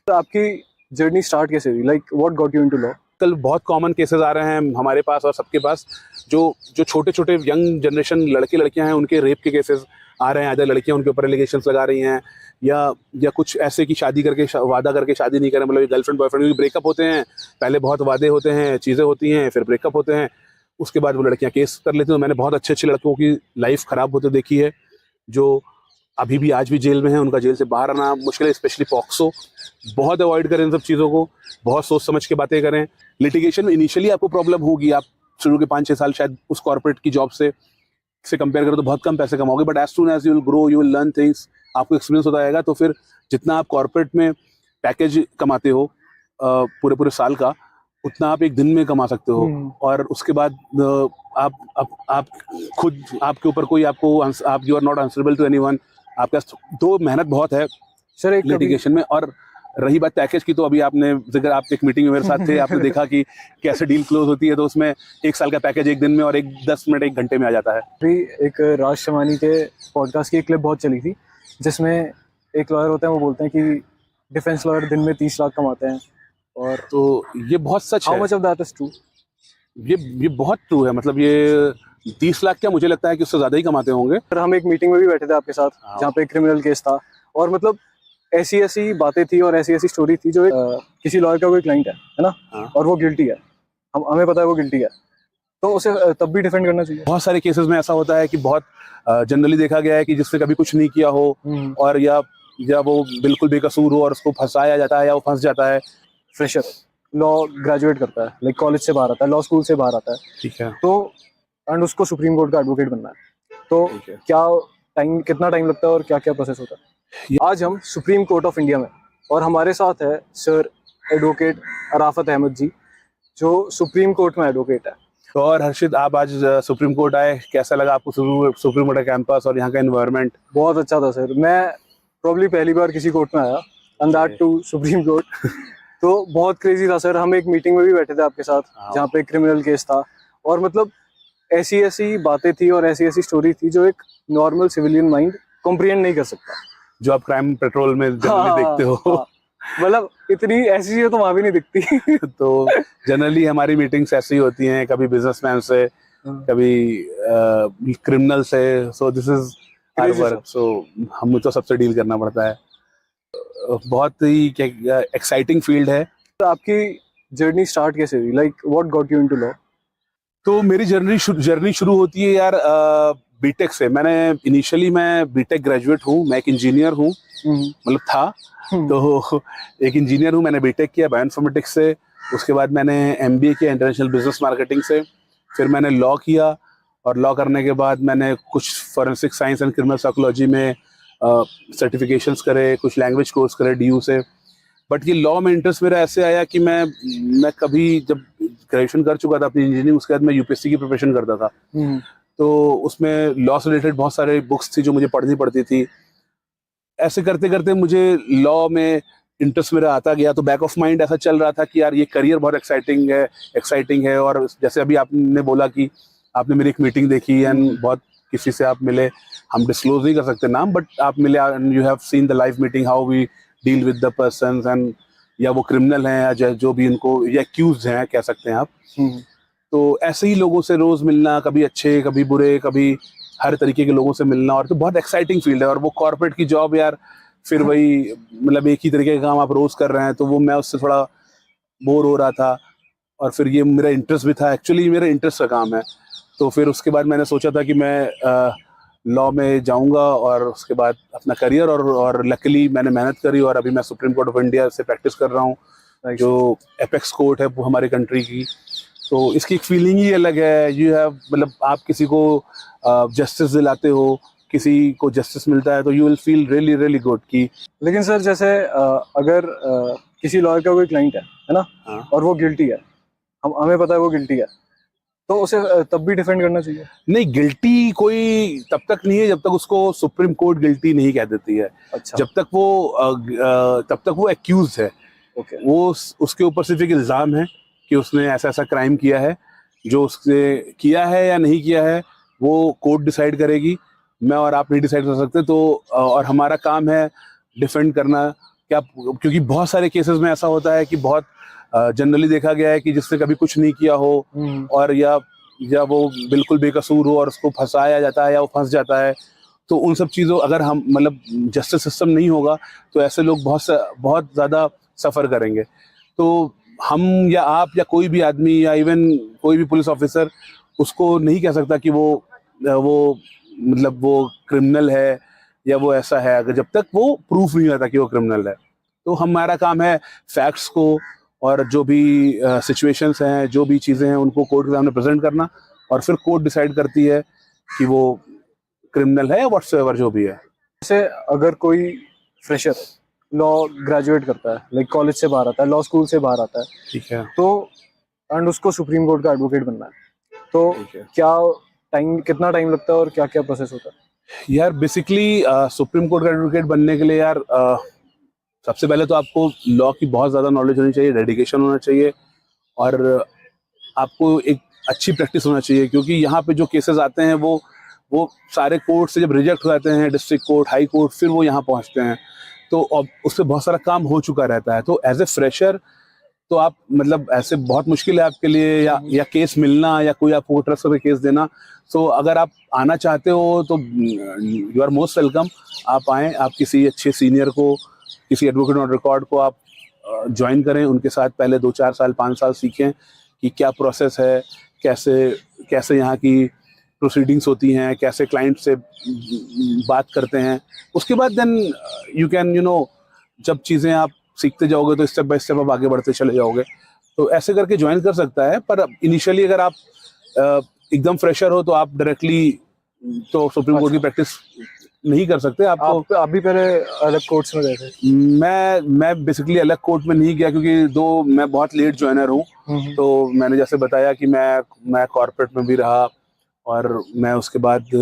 तो आपकी journey start कैसे हुई? Like what got you into law? कल बहुत कॉमन केसेस आ रहे हैं हमारे पास और सबके पास, जो जो छोटे छोटे यंग जनरेशन लड़के लड़कियां हैं उनके रेप के केसेस आ रहे हैं। आधे लड़कियां उनके ऊपर एलिगेशंस लगा रही हैं या कुछ ऐसे कि शादी करके वादा करके शादी नहीं करें, मतलब गर्लफ्रेंड बॉयफ्रेंड ब्रेकअप होते हैं। पहले बहुत वादे होते हैं, चीज़ें होती हैं, फिर ब्रेकअप होते हैं, उसके बाद वो लड़कियां केस कर लेती हैं। मैंने बहुत अच्छे अच्छे लड़कों की लाइफ खराब होते देखी है, जो अभी भी आज भी जेल में है। उनका जेल से बाहर आना मुश्किल है, स्पेशली पॉक्सो। बहुत अवॉइड करें इन सब चीज़ों को, बहुत सोच समझ के बातें करें। लिटिगेशन में इनिशियली आपको प्रॉब्लम होगी, आप शुरू के 5-6 साल शायद उस कॉर्पोरेट की जॉब से कंपेयर करो तो बहुत कम पैसे कमाओगे, but as soon as you will grow you will learn things, आपको एक्सपीरियंस होता जाएगा। तो फिर जितना आप कॉर्पोरेट में पैकेज कमाते हो पूरे पूरे साल का, उतना आप एक दिन में कमा सकते हो। और उसके बाद आप खुद, आपके ऊपर कोई आपको आप you are not answerable to anyone. आपका तो मेहनत बहुत है सर एक लिटिगेशन में। और रही बात पैकेज की, तो अभी आपने जिक्र, आप एक मीटिंग में मेरे साथ थे, आपने देखा कि कैसे डील क्लोज होती है। तो उसमें 1 साल का पैकेज 1 दिन में और 10 मिनट 1 घंटे में आ जाता है। अभी एक राज शमानी के पॉडकास्ट की एक क्लिप बहुत चली थी, जिसमें एक लॉयर होते हैं, वो बोलते हैं कि डिफेंस लॉयर दिन में 30 लाख कमाते हैं। और तो ये बहुत सच है। How much of that is true? ये बहुत ट्रू है। मतलब ये 30 लाख क्या, मुझे लगता है कि उससे ज्यादा ही कमाते होंगे। सर हम एक मीटिंग में भी बैठे थे आपके साथ, जहाँ पे एक क्रिमिनल केस था, और मतलब ऐसी ऐसी बातें थी और ऐसी ऐसी स्टोरी थी, जो किसी लॉयर का कोई क्लाइंट है ना, और वो गिल्टी है, हमें पता है वो गिल्टी है, तो उसे तब भी डिफेंड करना चाहिए। बहुत सारे केसेस में ऐसा होता है कि बहुत जनरली देखा गया है कि जिसने कभी कुछ नहीं किया हो, और या वो बिल्कुल बेकसूर हो और उसको फंसाया जाता है या वो फंस जाता है। फ्रेशर लॉ ग्रेजुएट करता है, लाइक कॉलेज से बाहर आता है, लॉ स्कूल से बाहर आता है, ठीक है, तो एंड उसको सुप्रीम कोर्ट का एडवोकेट बनना है, तो क्या टाइम, कितना टाइम लगता है और क्या क्या प्रोसेस होता है? आज हम सुप्रीम कोर्ट ऑफ इंडिया में, और हमारे साथ है सर एडवोकेट अराफत अहमद जी, जो सुप्रीम कोर्ट में एडवोकेट है। तो और हर्षित, आप आज सुप्रीम कोर्ट आए, कैसा लगा आपको सुप्रीम कोर्ट का कैंपस और यहाँ का एनवायरनमेंट? बहुत अच्छा था सर, मैं प्रॉब्ली पहली बार किसी कोर्ट में आया, and that too Supreme Court. तो बहुत क्रेजी था सर। हम एक मीटिंग में भी बैठे थे आपके साथ, जहाँ पे क्रिमिनल केस था, और मतलब ऐसी ऐसी बातें थी और ऐसी ऐसी स्टोरी थी जो एक नॉर्मल सिविलियन माइंड कॉम्प्रिहेंड नहीं कर सकता, जो आप क्राइम पेट्रोल में जनरली देखते हो। मतलब इतनी ऐसी चीजें तो वहां भी नहीं दिखती। तो जनरली हमारी मीटिंग्स ऐसी ही होती हैं, कभी बिजनेसमैन से, कभी क्रिमिनल से। So this is our work, so हम तो सबसे डील करना पड़ता है। बहुत ही एक्साइटिंग फील्ड है। तो आपकी जर्नी स्टार्ट कैसे हुई? Like what got you into law? तो मेरी जर्नी शुरू होती है यार बीटेक से। मैं बीटेक ग्रेजुएट हूँ, मैं एक इंजीनियर हूँ, मतलब था। तो एक इंजीनियर हूँ, मैंने बीटेक किया बायोइन्फॉर्मेटिक्स से। उसके बाद मैंने एमबीए किया इंटरनेशनल बिजनेस मार्केटिंग से। फिर मैंने लॉ किया, और लॉ करने के बाद मैंने कुछ forensic science and criminal psychology में सर्टिफिकेशंस करे, कुछ लैंग्वेज कोर्स करे डीयू से। बट ये लॉ में इंटरेस्ट मेरा ऐसे आया कि मैं कभी जब ग्रेजुएशन कर चुका था अपनी इंजीनियरिंग, उसके बाद मैं यूपीएससी की प्रिपरेशन करता था। तो उसमें लॉ से रिलेटेड बहुत सारे बुक्स थी जो मुझे पढ़नी पड़ती थी। ऐसे करते करते मुझे लॉ में इंटरेस्ट मेरा आता गया। तो बैक ऑफ माइंड ऐसा चल रहा था कि यार ये करियर बहुत एक्साइटिंग है। और जैसे अभी आपने बोला कि आपने मेरी एक मीटिंग देखी एंड बहुत किसी से आप मिले, हम डिस्क्लोज नहीं कर सकते नाम, बट आप मिले and you have seen the live meeting, how we deal with the persons, and या वो क्रिमिनल हैं या जो भी इनको या एक्यूज हैं कह सकते हैं आप। तो ऐसे ही लोगों से रोज मिलना, कभी अच्छे कभी बुरे, कभी हर तरीके के लोगों से मिलना, और तो बहुत एक्साइटिंग फील्ड है। और वो कॉर्पोरेट की जॉब यार, फिर वही मतलब एक ही तरीके का काम आप रोज कर रहे हैं, तो वो मैं उससे थोड़ा बोर हो रहा था। और फिर ये मेरा इंटरेस्ट भी था, एक्चुअली मेरा इंटरेस्ट का काम है। तो फिर उसके बाद मैंने सोचा था कि मैं लॉ में जाऊंगा और उसके बाद अपना करियर, और लकीली मैंने मेहनत करी, और अभी मैं सुप्रीम कोर्ट ऑफ इंडिया से प्रैक्टिस कर रहा हूँ, जो एपेक्स कोर्ट है वो हमारी कंट्री की। तो इसकी एक फीलिंग ही अलग है। यू हैव, मतलब आप किसी को जस्टिस दिलाते हो, किसी को जस्टिस मिलता है, तो you will feel really really good की। लेकिन सर जैसे अगर किसी लॉयर का कोई क्लाइंट है ना, और वो गिल्टी है, हमें पता है वो गिल्टी है, तो उसे तब भी डिफेंड करना चाहिए? नहीं, गिल्टी कोई तब तक नहीं है जब तक उसको सुप्रीम कोर्ट गिल्टी नहीं कह देती है। अच्छा। तब तक वो एक्यूज है। वो उसके ऊपर सिर्फ एक इल्जाम है कि उसने ऐसा ऐसा क्राइम किया है। जो उसने किया है या नहीं किया है वो कोर्ट डिसाइड करेगी, मैं और आप नहीं डिसाइड कर सकते। तो और हमारा काम है डिफेंड करना क्या, क्योंकि बहुत सारे केसेस में ऐसा होता है कि बहुत जनरली देखा गया है कि जिसने कभी कुछ नहीं किया हो और या वो बिल्कुल बेकसूर हो और उसको फंसाया जाता है या वो फंस जाता है, तो उन सब चीज़ों, अगर हम मतलब जस्टिस सिस्टम नहीं होगा तो ऐसे लोग बहुत ज़्यादा सफ़र करेंगे। तो हम या आप या कोई भी आदमी या इवन कोई भी पुलिस ऑफिसर उसको नहीं कह सकता कि वो मतलब वो क्रिमिनल है या वो ऐसा है, अगर जब तक वो प्रूफ नहीं होता कि वो क्रिमिनल है। तो हमारा काम है फैक्ट्स को और जो भी सिचुएशंस हैं, जो भी चीज़ें हैं, उनको कोर्ट के सामने प्रेजेंट करना, और फिर कोर्ट डिसाइड करती है कि वो क्रिमिनल है या व्हाट्सएवर जो भी है। जैसे अगर कोई फ्रेशर लॉ ग्रेजुएट करता है, लाइक कॉलेज से बाहर आता है, लॉ स्कूल से बाहर आता है, ठीक है। तो एंड उसको सुप्रीम कोर्ट का एडवोकेट बनना है, तो क्या कितना टाइम लगता है और क्या क्या प्रोसेस होता है? यार बेसिकली सुप्रीम कोर्ट का एडवोकेट बनने के लिए यार सबसे पहले तो आपको लॉ की बहुत ज़्यादा नॉलेज होनी चाहिए, डेडिकेशन होना चाहिए, और आपको एक अच्छी प्रैक्टिस होना चाहिए, क्योंकि यहाँ पे जो केसेस आते हैं वो सारे कोर्ट से जब रिजेक्ट हो जाते हैं, डिस्ट्रिक्ट कोर्ट, हाई कोर्ट, फिर वो यहाँ पहुँचते हैं, तो अब उससे बहुत सारा काम हो चुका रहता है। तो एज ए फ्रेशर तो आप मतलब ऐसे बहुत मुश्किल है आपके लिए या केस मिलना या कोई आपको ट्रस्ट करके केस देना। सो अगर आप आना चाहते हो तो यू आर मोस्ट वेलकम, आप आएँ, आप किसी अच्छे सीनियर को, किसी एडवोकेट ऑन रिकॉर्ड को आप ज्वाइन करें, उनके साथ पहले 2-4 साल 5 साल सीखें कि क्या प्रोसेस है, कैसे यहाँ की प्रोसीडिंग्स होती हैं, कैसे क्लाइंट से बात करते हैं। उसके बाद देन यू कैन जब चीज़ें आप सीखते जाओगे तो स्टेप बाय स्टेप आप आगे बढ़ते चले जाओगे। तो ऐसे करके ज्वाइन कर सकता है, पर इनिशियली अगर आप एकदम फ्रेशर हो तो आप डायरेक्टली तो सुप्रीम कोर्ट की प्रैक्टिस नहीं कर सकते। आपको आप भी पहले अलग कोर्ट्स में गए थे? मैं बेसिकली अलग कोर्ट में नहीं गया, क्योंकि मैं बहुत लेट ज्वाइनर हूँ। तो मैंने जैसे बताया कि मैं कॉर्पोरेट में भी रहा, और मैं उसके बाद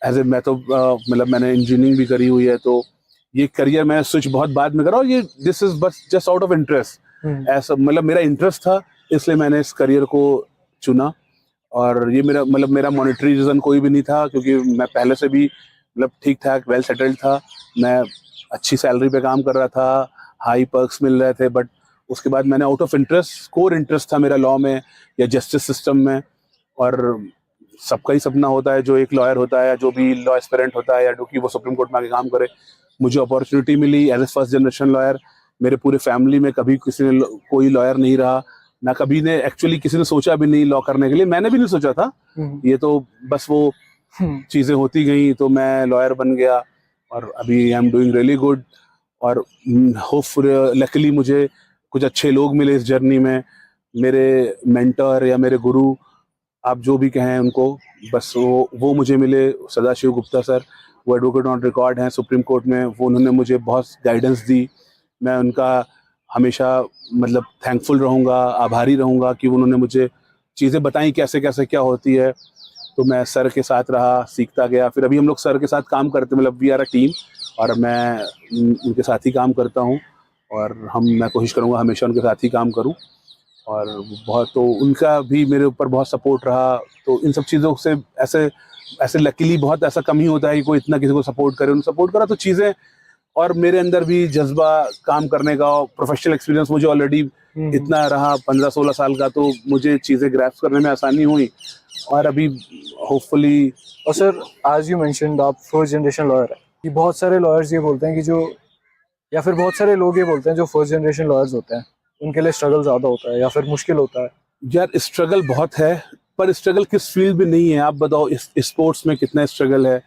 मैं तो मतलब मैंने इंजीनियरिंग भी करी हुई है, तो ये करियर मैं स्विच बहुत बाद में करा, और ये दिस इज बस जस्ट आउट ऑफ इंटरेस्ट। ऐसा मतलब मेरा इंटरेस्ट था, इसलिए मैंने इस करियर को चुना, और ये मेरा मॉनेटरी रीजन कोई भी नहीं था, क्योंकि मैं पहले से भी मतलब ठीक ठाक वेल सेटल्ड था, मैं अच्छी सैलरी पे काम कर रहा था, हाई पर्क्स मिल रहे थे, बट उसके बाद मैंने out of interest, core interest था मेरा लॉ में या जस्टिस सिस्टम में। और सबका ही सपना होता है, जो एक लॉयर होता है, जो भी लॉ एस्पिरेंट होता है, या जो कि वो सुप्रीम कोर्ट में आके काम करे। मुझे अपॉर्चुनिटी मिली as a first generation lawyer. मेरे पूरे फैमिली में कभी कोई लॉयर नहीं रहा, ना कभी ने एक्चुअली किसी ने सोचा भी नहीं लॉ करने के लिए, मैंने भी नहीं सोचा था। ये तो बस वो चीज़ें होती गई, तो मैं लॉयर बन गया, और अभी I am doing really good. और होपफुली लकीली मुझे कुछ अच्छे लोग मिले इस जर्नी में, मेरे मेंटर या मेरे गुरु, आप जो भी कहें उनको, बस वो मुझे मिले। सदाशिव गुप्ता सर, वो एडवोकेट ऑन रिकॉर्ड हैं सुप्रीम कोर्ट में, वो उन्होंने मुझे बहुत गाइडेंस दी। मैं उनका हमेशा मतलब थैंकफुल रहूँगा, आभारी रहूँगा कि उन्होंने मुझे चीज़ें बताई कैसे कैसे क्या होती है। तो मैं सर के साथ रहा, सीखता गया, फिर अभी हम लोग सर के साथ काम करते, मतलब वी आर अ टीम, और मैं उनके साथ ही काम करता हूँ, और मैं कोशिश करूँगा हमेशा उनके साथ ही काम करूँ। और बहुत, तो उनका भी मेरे ऊपर बहुत सपोर्ट रहा। तो इन सब चीज़ों से ऐसे लकीली बहुत ऐसा कम ही होता है कि कोई इतना किसी को सपोर्ट करे, उन्होंने सपोर्ट करा तो चीज़ें, और मेरे अंदर भी जज्बा काम करने का, प्रोफेशनल एक्सपीरियंस मुझे ऑलरेडी इतना रहा 15-16 साल का, तो मुझे चीज़ें ग्रैस्प करने में आसानी हुई, और अभी होपफुली। और सर, आज यू मेंशन्ड आप फर्स्ट जनरेशन लॉयर है, कि बहुत सारे लॉयर्स ये बोलते हैं कि या फिर बहुत सारे लोग ये बोलते हैं जो फर्स्ट जनरेशन लॉयर्स होते हैं उनके लिए स्ट्रगल ज़्यादा होता है या फिर मुश्किल होता है। यार स्ट्रगल बहुत है, पर स्ट्रगल किस फील्ड में नहीं है, आप बताओ। इस स्पोर्ट्स में कितना स्ट्रगल है,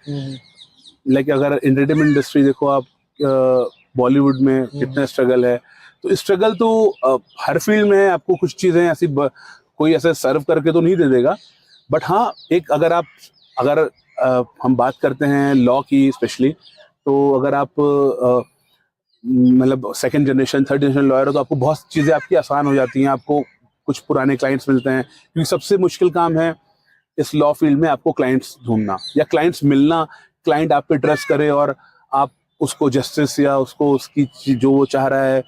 लाइक अगर एंटरटेनमेंट इंडस्ट्री देखो आप, बॉलीवुड में कितना स्ट्रगल है। तो स्ट्रगल तो हर फील्ड में है। आपको कुछ चीज़ें ऐसी कोई ऐसे सर्व करके तो नहीं दे देगा, बट हाँ, एक अगर हम बात करते हैं लॉ की स्पेशली, तो अगर आप मतलब second generation, third generation lawyer हो, तो आपको बहुत चीज़ें आपकी आसान हो जाती हैं। आपको कुछ पुराने क्लाइंट्स मिलते हैं, क्योंकि सबसे मुश्किल काम है इस लॉ फील्ड में आपको क्लाइंट्स ढूंढना या क्लाइंट्स मिलना। क्लाइंट आप पे ट्रस्ट करे और आप उसको जस्टिस या उसको उसकी जो वो चाह रहा है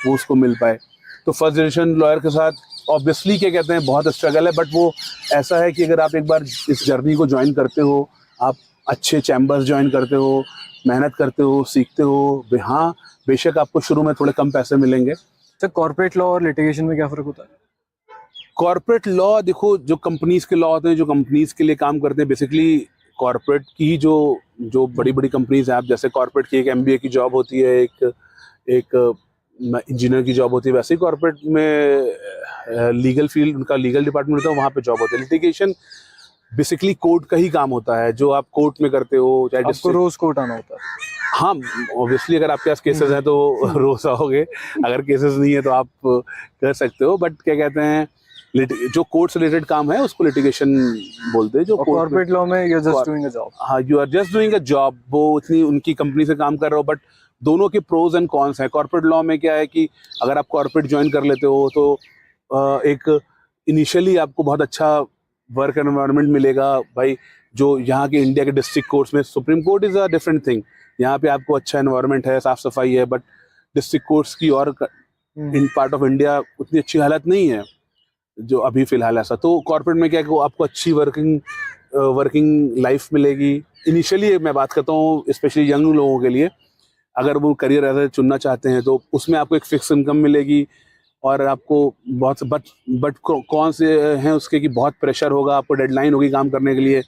वो उसको मिल पाए। तो फर्स्ट जनरेशन लॉयर के साथ ऑब्वियसली क्या कहते हैं, बहुत स्ट्रगल है, बट वो ऐसा है कि अगर आप एक बार इस जर्नी को ज्वाइन करते हो, आप अच्छे चैम्बर्स ज्वाइन करते हो, मेहनत करते हो, सीखते हो, हाँ बेशक आपको शुरू में थोड़े कम पैसे मिलेंगे। सर कॉर्पोरेट लॉ और लिटिगेशन में क्या फर्क होता है? कॉर्पोरेट लॉ देखो, जो कंपनीज के लॉ होते हैं, जो कंपनीज के लिए काम करते हैं, बेसिकली कॉर्पोरेट की जो जो बड़ी बड़ी कंपनीज हैं, आप जैसे कॉर्पोरेट की एक एमबीए की जॉब होती है, एक इंजीनियर की जॉब होती है, वैसे ही कॉर्पोरेट में लीगल फील्ड, उनका लीगल डिपार्टमेंट होता है, वहाँ पे जॉब होती है। लिटिगेशन बेसिकली कोर्ट का ही काम होता है, जो आप कोर्ट में करते हो, चाहे आपको रोज कोर्ट आना होता है? हाँ, ऑब्वियसली अगर आपके पास केसेस हैं तो रोज आओगे, अगर केसेस नहीं है तो आप कर सकते हो, बट क्या कहते हैं, जो कोर्ट से रिलेटेड काम है उसको लिटिगेशन बोलते हैं। जो कॉर्पोरेट लॉ में you are just doing a job. हाँ, you are just doing a job, वो उतनी उनकी कंपनी से काम कर रहे हो, बट दोनों के प्रोज एंड कॉन्स हैं। कॉर्पोरेट लॉ में क्या है कि अगर आप कॉर्पोरेट ज्वाइन कर लेते हो तो एक इनिशियली आपको बहुत अच्छा वर्क एनवायरनमेंट मिलेगा भाई। जो यहाँ के इंडिया के डिस्ट्रिक्ट कोर्ट्स में, supreme court is a different thing, यहाँ पे आपको अच्छा एनवायरनमेंट है, साफ सफाई है, बट डिस्ट्रिक्ट कोर्ट्स की और इन पार्ट ऑफ इंडिया उतनी अच्छी हालत नहीं है जो अभी फिलहाल ऐसा। तो कॉर्पोरेट में क्या है कि आपको अच्छी वर्किंग लाइफ मिलेगी। इनिशियली मैं बात करता हूँ स्पेशली यंग लोगों के लिए, अगर वो करियर ऐसा चुनना चाहते हैं तो उसमें आपको एक फिक्स इनकम मिलेगी, और आपको बहुत बट कौन से हैं उसके कि बहुत प्रेशर होगा, आपको डेडलाइन होगी काम करने के लिए।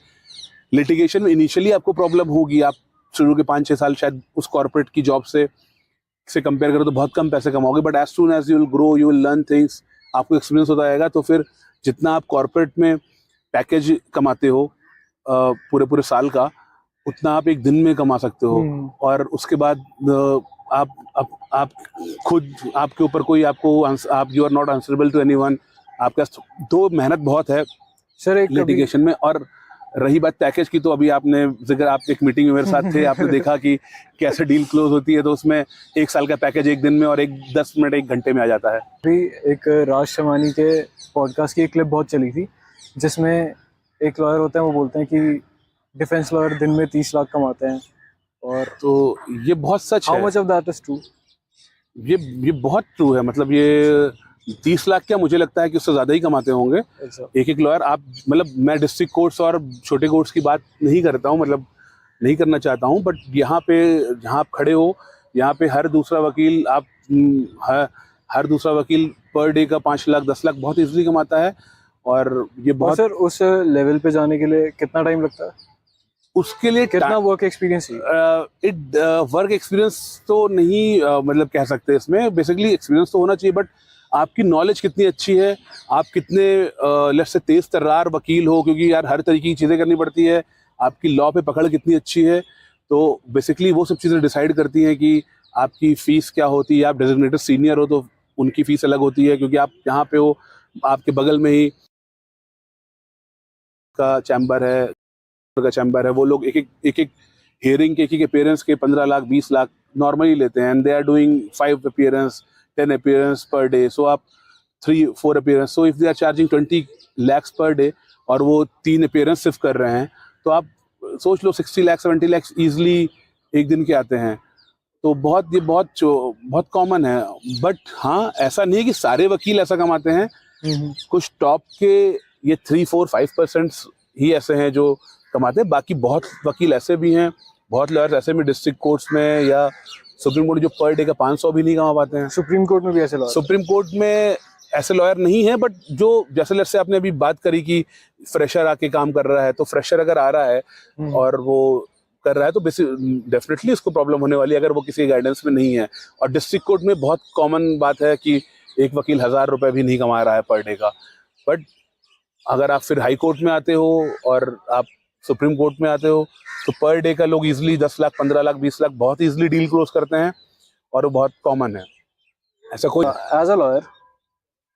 लिटिगेशन में इनिशियली आपको प्रॉब्लम होगी, आप शुरू के 5-6 साल शायद उस कॉर्पोरेट की जॉब से कंपेयर करो तो बहुत कम पैसे कमाओगे, but as soon as you will grow, you will learn things, आपको एक्सपीरियंस होता जाएगा, तो फिर जितना आप कॉर्पोरेट में पैकेज कमाते हो पूरे साल का, उतना आप एक दिन में कमा सकते हो। और उसके बाद आप खुद, आपके ऊपर कोई आप you are not answerable to anyone, आपका तो मेहनत बहुत है सर एक लिटिगेशन में। और रही बात पैकेज की, तो अभी आपने जिक्र, आप एक मीटिंग में मेरे साथ थे, आपने देखा कि कैसे डील क्लोज होती है, तो उसमें 1 साल का पैकेज 1 दिन में और 10 मिनट 1 घंटे में आ जाता है। अभी एक राज शमानी के पॉडकास्ट की एक क्लिप बहुत चली थी, जिसमें एक लॉयर होते हैं, वो बोलते हैं कि डिफेंस लॉयर दिन में 30 लाख कमाते हैं, और तो ये बहुत सच है। How much of that is true? ये बहुत ट्रू है, मतलब ये 30 लाख क्या, मुझे लगता है कि उससे ज़्यादा ही कमाते होंगे एक लॉयर। आप मतलब, मैं डिस्ट्रिक्ट कोर्ट्स और छोटे कोर्ट्स की बात नहीं करता हूँ, मतलब नहीं करना चाहता हूँ, बट यहाँ पे जहाँ आप खड़े हो, यहाँ पे हर दूसरा वकील पर डे का 5 लाख 10 लाख बहुत इजीली कमाता है। और ये बहुत, सर उस लेवल पे जाने के लिए कितना टाइम लगता है? उसके लिए कितना वर्क एक्सपीरियंस चाहिए? वर्क एक्सपीरियंस तो नहीं मतलब कह सकते इसमें, बेसिकली एक्सपीरियंस तो होना चाहिए, बट आपकी नॉलेज कितनी अच्छी है, आप कितने लेट्स से तेज तर्रार वकील हो, क्योंकि यार हर तरीके की चीज़ें करनी पड़ती है, आपकी लॉ पे पकड़ कितनी अच्छी है, तो बेसिकली वो सब चीज़ें डिसाइड करती हैं कि आपकी फ़ीस क्या होती है। आप डेजिग्नेटेड सीनियर हो तो उनकी फ़ीस अलग होती है, क्योंकि आप यहाँ पे हो, आपके बगल में ही का चैम्बर है, वो लोग एक हियरिंग के एक अपीयरेंस के 15 लाख 20 लाख नॉर्मली लेते हैं, and they are doing 5 appearance 10 appearance per day. So आप 3-4 appearance, so if they are charging 20 lakhs per day और वो 3 अपीयरेंस सिर्फ कर रहे हैं, तो आप सोच लो 60 लाख 70 लाख ईजिली एक दिन के आते हैं। तो ये बहुत कॉमन है। बट हाँ, ऐसा नहीं है कि सारे वकील ऐसा कमाते हैं, कुछ टॉप के ये 3-4-5% ही ऐसे हैं जो कमाते हैं, बाकी बहुत वकील ऐसे भी हैं, बहुत लॉयर्स ऐसे भी डिस्ट्रिक्ट कोर्ट्स में या सुप्रीम कोर्ट जो पर डे का 500 भी नहीं कमा पाते हैं। सुप्रीम कोर्ट में भी ऐसे लॉयर? सुप्रीम कोर्ट में ऐसे लॉयर नहीं है, बट जो जैसे लेट्स से आपने अभी बात करी कि फ्रेशर आके काम कर रहा है, तो फ्रेशर अगर आ रहा है और वो कर रहा है तो डेफिनेटली उसको प्रॉब्लम होने वाली है अगर वो किसी गाइडेंस में नहीं है। और डिस्ट्रिक्ट कोर्ट में बहुत कॉमन बात है कि एक वकील 1000 रुपए भी नहीं कमा रहा है पर डे का। बट अगर आप फिर हाई कोर्ट में आते हो और आप सुप्रीम कोर्ट में आते हो, तो पर डे का लोग इजीली 10 लाख 15 लाख 20 लाख बहुत इजीली डील क्लोज करते हैं, और वो बहुत कॉमन है। ऐसा कोई as a lawyer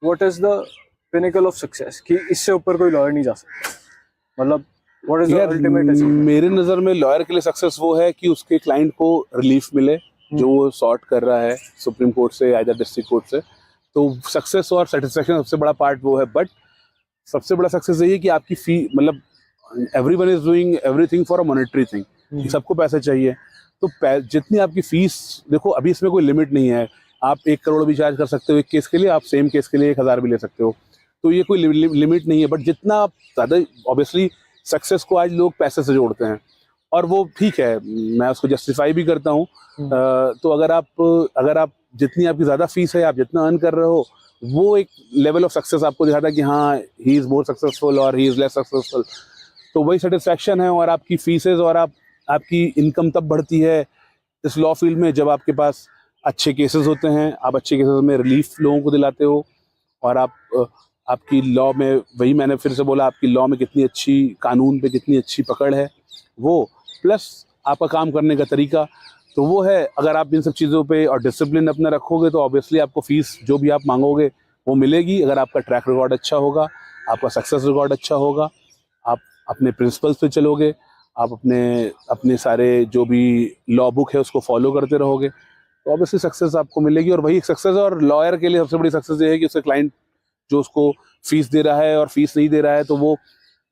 what is the pinnacle of success कि इससे ऊपर कोई लॉयर नहीं जा सकता, मतलब what is the ultimate achievement? मेरे नज़र में लॉयर के लिए सक्सेस वो है कि उसके क्लाइंट को रिलीफ मिले जो वो सॉर्ट कर रहा है सुप्रीम कोर्ट से या डिस्ट्रिक्ट कोर्ट से। तो सक्सेस और सेटिस्फेक्शन सबसे बड़ा पार्ट वो है। बट सबसे बड़ा सक्सेस यही है कि आपकी फी, मतलब everyone is doing everything for a monetary thing, सबको पैसे चाहिए। तो जितनी आपकी फीस, देखो अभी इसमें कोई लिमिट नहीं है, आप 1 करोड़ भी चार्ज कर सकते हो एक केस के लिए, आप सेम केस के लिए 1000 भी ले सकते हो, तो ये कोई लिमिट नहीं है। बट जितना आप ज़्यादा, ऑब्वियसली सक्सेस को आज लोग पैसे से जोड़ते हैं, और वो ठीक है, मैं उसको जस्टिफाई भी करता हूँ। तो अगर आप जितनी आपकी ज़्यादा फीस है, आप जितना अर्न कर रहे हो, वो एक लेवल ऑफ सक्सेस आपको दिखाता है कि हाँ ही इज़ मोर सक्सेसफुल और ही इज़ लेस सक्सेसफुल। तो वही सेटिस्फैक्शन है। और आपकी फीसेज और आपकी इनकम तब बढ़ती है इस लॉ फील्ड में जब आपके पास अच्छे केसेस होते हैं, आप अच्छे केसेस में रिलीफ लोगों को दिलाते हो, और आपकी लॉ में, वही मैंने फिर से बोला, आपकी लॉ में कितनी अच्छी, कानून पे कितनी अच्छी पकड़ है वो, प्लस आपका काम करने का तरीका, तो वो है। अगर आप इन सब चीज़ों पे और डिसिप्लिन अपना रखोगे तो ऑब्वियसली आपको फीस जो भी आप मांगोगे वो मिलेगी। अगर आपका ट्रैक रिकॉर्ड अच्छा होगा, आपका सक्सेस रिकॉर्ड अच्छा होगा, आप अपने प्रिंसिपल्स पे चलोगे, आप अपने सारे जो भी लॉ बुक है उसको फॉलो करते रहोगे, तो ऑब्वियसली सक्सेस आपको मिलेगी। और वही सक्सेस, और लॉयर के लिए सबसे बड़ी सक्सेस ये है कि उसका क्लाइंट जो उसको फीस दे रहा है और फीस नहीं दे रहा है, तो वो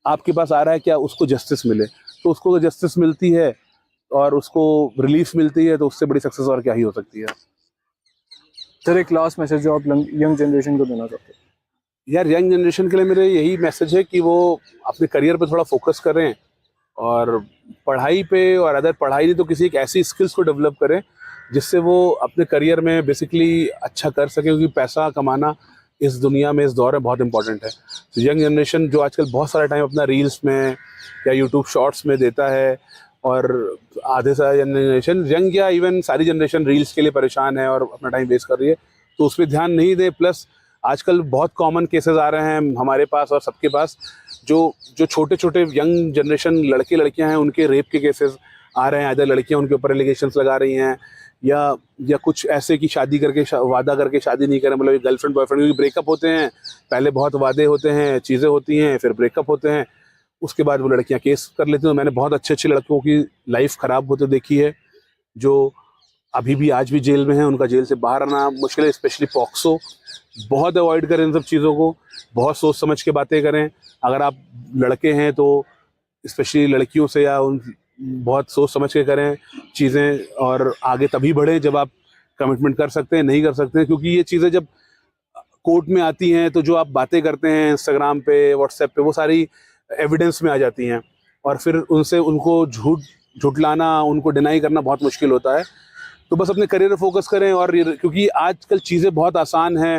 आपके पास आ रहा है क्या, उसको जस्टिस मिले। तो उसको जस्टिस मिलती है और उसको रिलीफ मिलती है, तो उससे बड़ी सक्सेस और क्या ही हो सकती है। सर एक लास्ट मैसेज जो आप यंग जनरेशन को देना चाहते हैं? यार यंग जनरेशन के लिए मेरे यही मैसेज है कि वो अपने करियर पे थोड़ा फोकस करें, और पढ़ाई पे, और अगर पढ़ाई नहीं तो किसी एक ऐसी स्किल्स को डेवलप करें जिससे वो अपने करियर में बेसिकली अच्छा कर सके, क्योंकि पैसा कमाना इस दुनिया में, इस दौर में बहुत इंपॉर्टेंट है। तो यंग जनरेशन जो आजकल बहुत सारा टाइम अपना रील्स में या यूट्यूब शॉर्ट्स में देता है, और आधे से जनरेशन, यंग या इवन सारी जनरेशन रील्स के लिए परेशान है और अपना टाइम वेस्ट कर रही है, तो उस पर ध्यान नहीं दे। प्लस आजकल बहुत कॉमन केसेस आ रहे हैं हमारे पास और सबके पास, जो छोटे छोटे यंग जनरेशन लड़के लड़कियां हैं, उनके रेप के केसेस आ रहे हैं। इधर लड़कियां उनके ऊपर एलिगेशंस लगा रही हैं, या कुछ ऐसे की शादी करके वादा करके शादी नहीं करें, मतलब गर्लफ्रेंड बॉयफ्रेंड, क्योंकि ब्रेकअप होते हैं, पहले बहुत वादे होते हैं, चीज़ें होती हैं, फिर ब्रेकअप होते हैं, उसके बाद वो लड़कियां केस कर लेती हैं। मैंने बहुत अच्छे अच्छे लड़कों की लाइफ ख़राब होते देखी है, जो अभी भी आज भी जेल में हैं, उनका जेल से बाहर आना मुश्किल है। स्पेशली पॉक्सो, बहुत अवॉइड करें इन सब चीज़ों को, बहुत सोच समझ के बातें करें। अगर आप लड़के हैं तो स्पेशली लड़कियों से या उन बहुत सोच समझ के करें चीज़ें, और आगे तभी बढ़ें जब आप कमिटमेंट कर सकते हैं। नहीं कर सकते हैं, क्योंकि ये चीज़ें जब कोर्ट में आती हैं तो जो आप बातें करते हैं इंस्टाग्राम पे, व्हाट्सएप पे, वो सारी एविडेंस में आ जाती हैं, और फिर उनको झुटलाना, उनको डिनाई करना बहुत मुश्किल होता है। तो बस अपने करियर पे फोकस करें, और क्योंकि आजकल चीज़ें बहुत आसान हैं।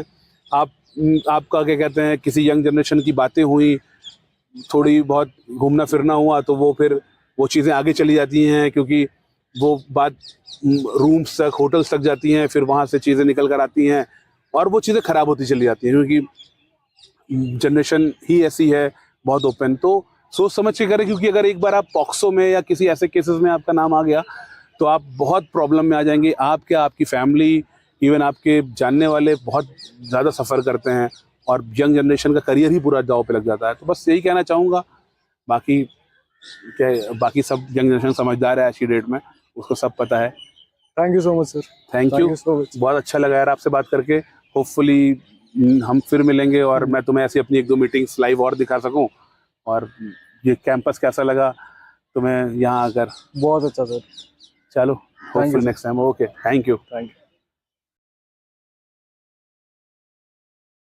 आपका क्या कहते हैं, किसी यंग जनरेशन की बातें हुई, थोड़ी बहुत घूमना फिरना हुआ, तो वो फिर वो चीज़ें आगे चली जाती हैं, क्योंकि वो बात रूम्स तक, होटल्स तक जाती हैं, फिर वहाँ से चीज़ें निकल कर आती हैं, और वो चीज़ें ख़राब होती चली जाती हैं, क्योंकि जनरेशन ही ऐसी है, बहुत ओपन। तो सोच समझ के करें, क्योंकि अगर एक बार आप पॉक्सो में या किसी ऐसे केसेस में आपका नाम आ गया, तो आप बहुत प्रॉब्लम में आ जाएंगे। आप क्या, आपकी फैमिली, इवन आपके जानने वाले बहुत ज़्यादा सफ़र करते हैं, और यंग जनरेशन का करियर ही पूरा दांव पे लग जाता है। तो बस यही कहना चाहूँगा। बाकी बाकी सब यंग जनरेशन समझदार है आज की डेट में, उसको सब पता है। Thank you so much sir. Thank you so much. बहुत अच्छा लगा यार आपसे बात करके। होपफुली हम फिर मिलेंगे, और मैं तुम्हें ऐसी अपनी 1-2 मीटिंग्स लाइव और दिखा सकूं, और ये कैंपस कैसा लगा तुम्हें यहाँ आकर। बहुत अच्छा सर। चलो, hopefully next time. Okay, thank you.